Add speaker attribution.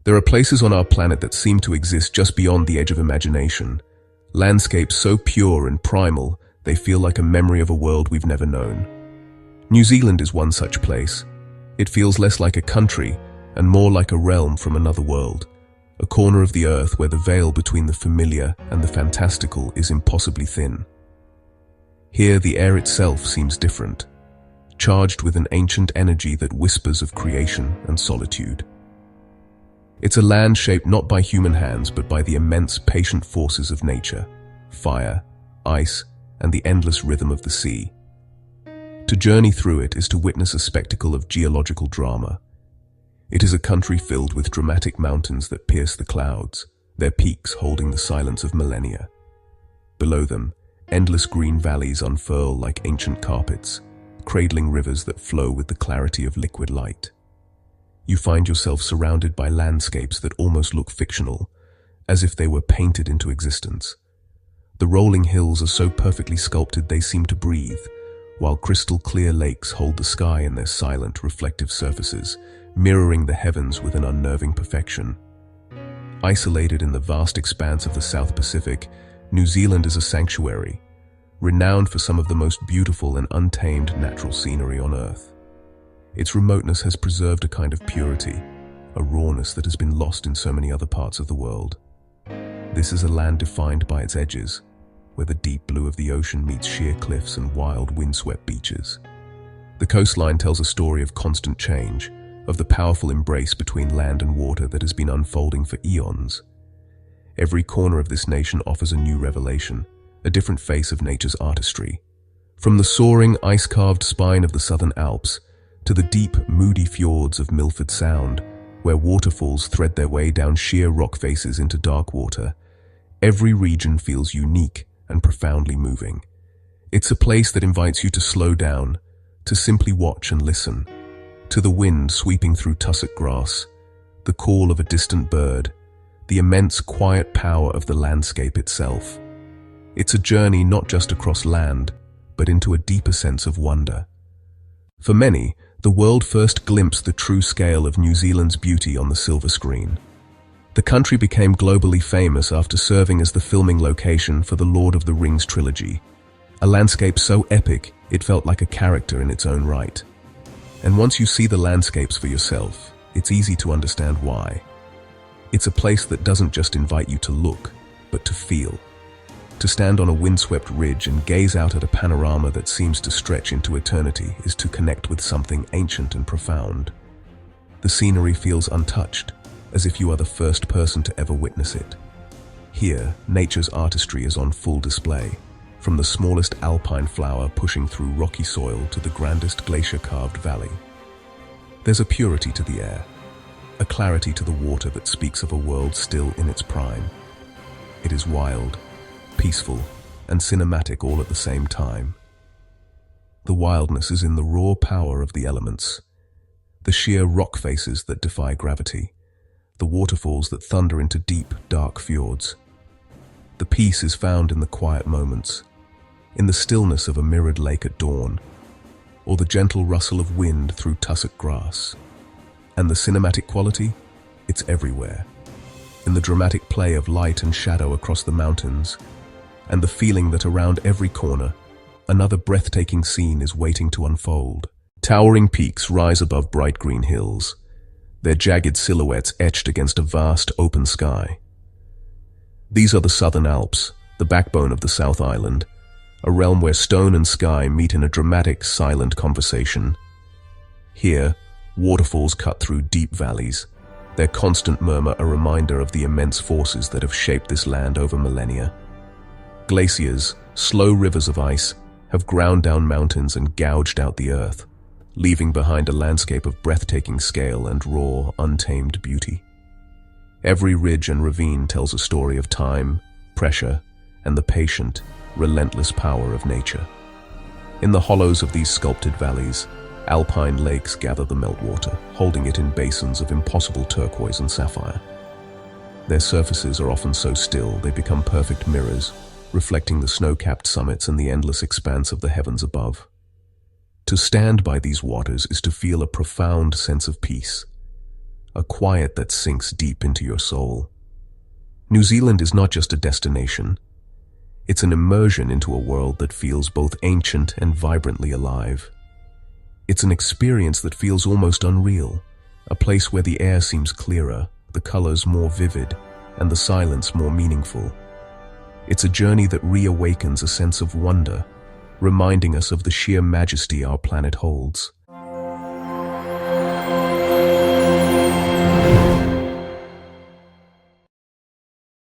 Speaker 1: There are places on our planet that seem to exist just beyond the edge of imagination. Landscapes so pure and primal, they feel like a memory of a world we've never known. New Zealand is one such place. It feels less like a country and more like a realm from another world, a corner of the earth where the veil between the familiar and the fantastical is impossibly thin. Here, the air itself seems different, charged with an ancient energy that whispers of creation and solitude. It's a land shaped not by human hands, but by the immense, patient forces of nature, fire, ice, and the endless rhythm of the sea. To journey through it is to witness a spectacle of geological drama. It is a country filled with dramatic mountains that pierce the clouds, their peaks holding the silence of millennia. Below them, endless green valleys unfurl like ancient carpets, cradling rivers that flow with the clarity of liquid light. You find yourself surrounded by landscapes that almost look fictional, as if they were painted into existence. The rolling hills are so perfectly sculpted they seem to breathe, while crystal-clear lakes hold the sky in their silent, reflective surfaces, mirroring the heavens with an unnerving perfection. Isolated in the vast expanse of the South Pacific, New Zealand is a sanctuary, renowned for some of the most beautiful and untamed natural scenery on Earth. Its remoteness has preserved a kind of purity, a rawness that has been lost in so many other parts of the world. This is a land defined by its edges, where the deep blue of the ocean meets sheer cliffs and wild, windswept beaches. The coastline tells a story of constant change, of the powerful embrace between land and water that has been unfolding for eons. Every corner of this nation offers a new revelation, a different face of nature's artistry. From the soaring, ice-carved spine of the Southern Alps to the deep, moody fjords of Milford Sound, where waterfalls thread their way down sheer rock faces into dark water, every region feels unique and profoundly moving. It's a place that invites you to slow down, to simply watch and listen, to the wind sweeping through tussock grass, the call of a distant bird, the immense quiet power of the landscape itself. It's a journey not just across land, but into a deeper sense of wonder. For many, the world first glimpsed the true scale of New Zealand's beauty on the silver screen. The country became globally famous after serving as the filming location for the Lord of the Rings trilogy, a landscape so epic it felt like a character in its own right. And once you see the landscapes for yourself, it's easy to understand why. It's a place that doesn't just invite you to look, but to feel. To stand on a windswept ridge and gaze out at a panorama that seems to stretch into eternity is to connect with something ancient and profound. The scenery feels untouched, as if you are the first person to ever witness it. Here, nature's artistry is on full display, from the smallest alpine flower pushing through rocky soil to the grandest glacier-carved valley. There's a purity to the air, a clarity to the water that speaks of a world still in its prime. It is wild, peaceful, and cinematic all at the same time. The wildness is in the raw power of the elements, the sheer rock faces that defy gravity, the waterfalls that thunder into deep, dark fjords. The peace is found in the quiet moments, in the stillness of a mirrored lake at dawn, or the gentle rustle of wind through tussock grass. And the cinematic quality? It's everywhere. In the dramatic play of light and shadow across the mountains, and the feeling that around every corner, another breathtaking scene is waiting to unfold. Towering peaks rise above bright green hills, their jagged silhouettes etched against a vast open sky. These are the Southern Alps, the backbone of the South Island, a realm where stone and sky meet in a dramatic, silent conversation. Here, waterfalls cut through deep valleys, their constant murmur a reminder of the immense forces that have shaped this land over millennia. Glaciers, slow rivers of ice, have ground down mountains and gouged out the earth, leaving behind a landscape of breathtaking scale and raw, untamed beauty. Every ridge and ravine tells a story of time, pressure, and the patient, relentless power of nature. In the hollows of these sculpted valleys, alpine lakes gather the meltwater, holding it in basins of impossible turquoise and sapphire. Their surfaces are often so still they become perfect mirrors, reflecting the snow-capped summits and the endless expanse of the heavens above. To stand by these waters is to feel a profound sense of peace, a quiet that sinks deep into your soul. New Zealand is not just a destination. It's an immersion into a world that feels both ancient and vibrantly alive. It's an experience that feels almost unreal, a place where the air seems clearer, the colors more vivid, and the silence more meaningful. It's a journey that reawakens a sense of wonder, reminding us of the sheer majesty our planet holds.